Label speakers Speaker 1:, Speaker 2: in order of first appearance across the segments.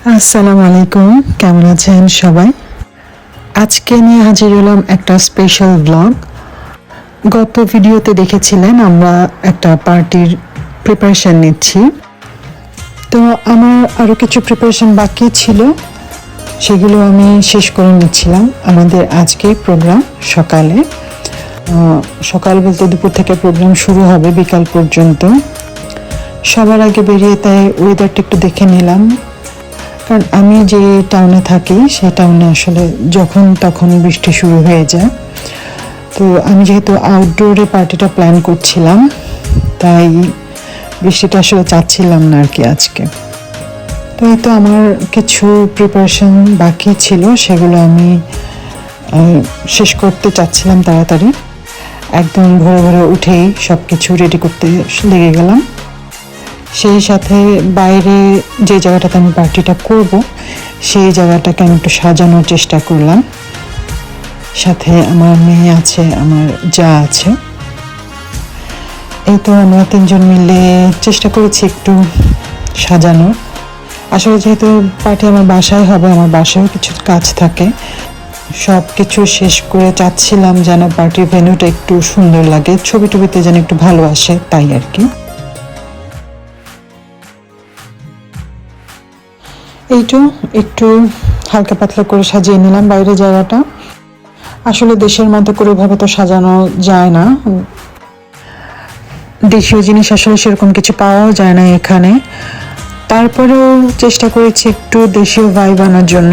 Speaker 1: আসসালামু আলাইকুম, কেমন আছেন সবাই? আজকে নিয়ে হাজির হলাম একটা স্পেশাল ব্লগ। গত ভিডিওতে দেখেছিলেন আমরা একটা পার্টির প্রিপারেশন নিচ্ছি। তো আমার আরও কিছু প্রিপারেশন বাকি ছিল, সেগুলো আমি শেষ করে নিচ্ছিলাম। আমাদের আজকে প্রোগ্রাম সকালে, সকাল বলতে দুপুর থেকে প্রোগ্রাম শুরু হবে বিকাল পর্যন্ত। সবার আগে বেরিয়ে তাই ওয়েদারটা একটু দেখে নিলাম, কারণ আমি যে টাউনে থাকি সেই টাউনে আসলে যখন তখন বৃষ্টি শুরু হয়ে যায়। তো আমি যেহেতু আউটডোরে পার্টিটা প্ল্যান করছিলাম, তাই বৃষ্টিটা আসলে চাচ্ছিলাম না আর কি আজকে। তো এই তো আমার কিছু প্রিপারেশন বাকি ছিল, সেগুলো আমি শেষ করতে চাচ্ছিলাম তাড়াতাড়ি। একদম ভোরে ভোরে উঠেই সব কিছু রেডি করতে লেগে গেলাম। সেই সাথে বাইরে যে জায়গাটাতে আমি পার্টিটা করব সেই জায়গাটাকে আমি একটু সাজানোর চেষ্টা করলাম। সাথে আমার মেয়ে আছে, আমার যা আছে। এই তো আমরা তিনজন মিলে চেষ্টা করেছি একটু সাজানোর। আসলে যেহেতু পার্টি আমার বাসায় হবে, আমার বাসায়ও কিছু কাজ থাকে, সব কিছু শেষ করে চাচ্ছিলাম যেন পার্টির ভেন্যুটা একটু সুন্দর লাগে, ছবি টবিতে যেন একটু ভালো আসে, তাই আর কি। এইটু একটু হালকা পাতলা করে সাজিয়ে নিলাম বাইরের জায়গাটা। আসলে দেশের মতো করে ভাবে তো সাজানো যায় না, দেশীয় জিনিস আসলে সেরকম কিছু পাওয়াও যায় না এখানে। তারপরেও চেষ্টা করেছি একটু দেশীয় ভাইব আনার জন্য।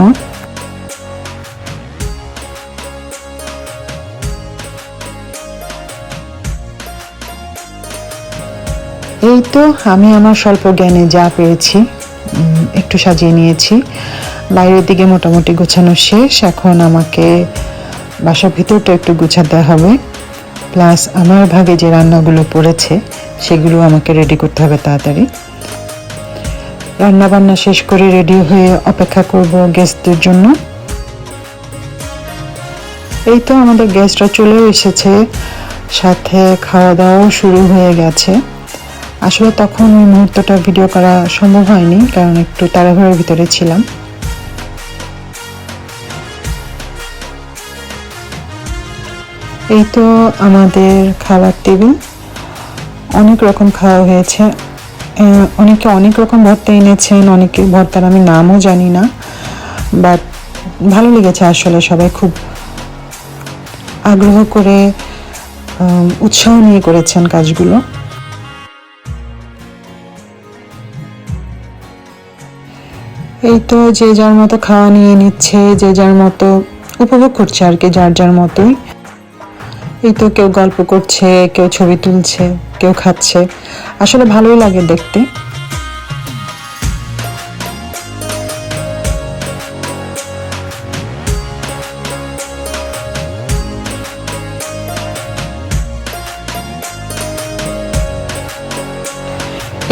Speaker 1: এই তো আমি আমার স্বল্প জ্ঞানে যা পেরেছি একটু সাজিয়ে নিয়েছি। বাইরের দিকে মোটামুটি গোছানো শেষ, এখন আমাকে বাসার ভিতরটা একটু গুছাতে হবে। প্লাস আমার ভাগে যে রান্নাগুলো পড়েছে সেগুলো আমাকে রেডি করতে হবে তাড়াতাড়ি। রান্না বান্না শেষ করে রেডি হয়ে অপেক্ষা করব গেস্টদের জন্য। এই তো আমাদের গেস্টরা চলেও এসেছে, সাথে খাওয়া দাওয়াও শুরু হয়ে গেছে। আসলে তখন ওই মুহূর্তটা ভিডিও করা সম্ভব হয়নি, কারণ একটু তাড়াহুড়োর ভিতরে ছিলাম। এই তো আমাদের খাবার টেবিল, অনেক রকম খাওয়া হয়েছে। অনেকে অনেক রকম ভর্তা এনেছেন, অনেকে ভর্তার আমি নামও জানি না, বাট ভালো লেগেছে। আসলে সবাই খুব আগ্রহ করে উৎসাহ নিয়ে করেছেন কাজগুলো। এই তো যে যার মতো খাওয়া নিয়ে নিচ্ছে, যে যার মতো উপভোগ করছে আর কি, যার যার মতোই। এই তো কেউ গল্প করছে, কেউ ছবি তুলছে, কেউ খাচ্ছে। আসলে ভালোই লাগে দেখতে।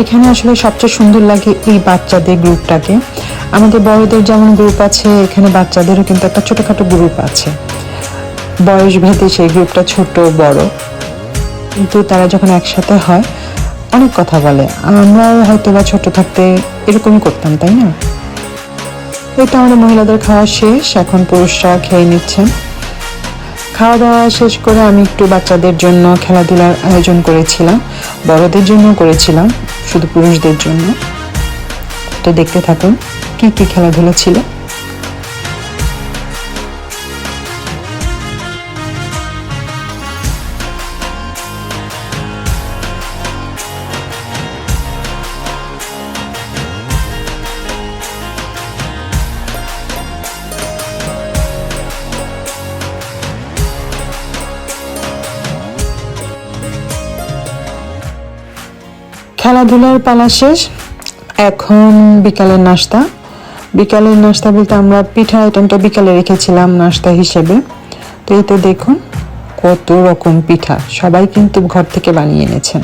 Speaker 1: এখানে আসলে সবচেয়ে সুন্দর লাগে এই বাচ্চাদের গ্রুপটাকে। আমাদের বড়দের যেমন গ্রুপ আছে, এখানে বাচ্চাদেরও কিন্তু একটা ছোটখাটো গ্রুপ আছে। বয়স ভেদে সেই গ্রুপটা ছোট বড়, কিন্তু তারা যখন একসাথে হয় অনেক কথা বলে। আমরাও হয়তো বা ছোট থাকতে এরকমই করতাম, তাই না? এই তো আমাদের মহিলাদের খাওয়া শেষ, এখন পুরুষরা খেয়ে নিচ্ছেন। খাওয়া দাওয়া শেষ করে আমি একটু বাচ্চাদের জন্য খেলাধুলার আয়োজন করেছিলাম, বড়দের জন্য করেছিলাম, শুধু পুরুষদের জন্য। তো দেখতে থাকুন কি কি খেলাধুলা ছিল। খেলাধুলার পালা শেষ, এখন বিকালের নাস্তা। বিকালের নাস্তা বলতে আমরা পিঠা আইটেমটা বিকালে রেখেছিলাম নাস্তা হিসেবে। তো এই তো দেখুন কত রকম পিঠা, সবাই কিন্তু ঘর থেকে বানিয়ে এনেছেন।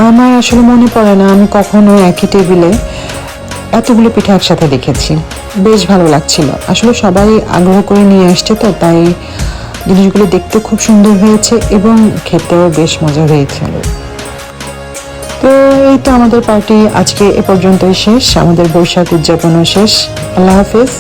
Speaker 1: আমার আসলে মনে পড়ে না আমি কখনো একই টেবিলে এতগুলো পিঠা একসাথে দেখেছি। বেশ ভালো লাগছিল, আসলে সবাই আগ্রহ করে নিয়ে আসছে, তো তাই জিনিসগুলো দেখতে খুব সুন্দর হয়েছে এবং খেতেও বেশ মজা হয়েছিল। তো এই এই তো আমাদের পার্টি আজকে এ পর্যন্তই শেষ, আমাদের বৈশাখ উদযাপনও শেষ। আল্লাহ হাফেজ।